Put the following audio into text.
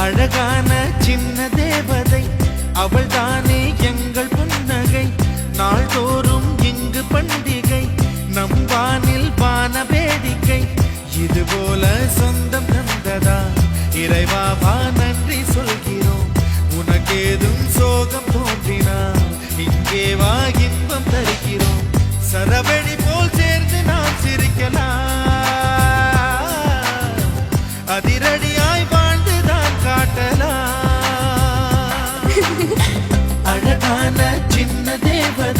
அழகான சின்ன தேவதை அவள் தானே எங்கள் புன்னகை. நாள்தோறும் இங்கு பண்டிகை, நம் வானில் வான வேடிக்கை. இதுபோல சொந்தம் தந்ததா இறைவாவா நன்றி சொல்கிறோம். உனக்கேதும் சோகம் தோன்றினால் இங்கே வா இன்பம் தருகிறோம். சரவெடி போல் சேர்ந்து நாம் சிரிக்கலாம், அதிரடியாய் வாழ்ந்துதான் காட்டலாம். அழகான சின்ன தேவதை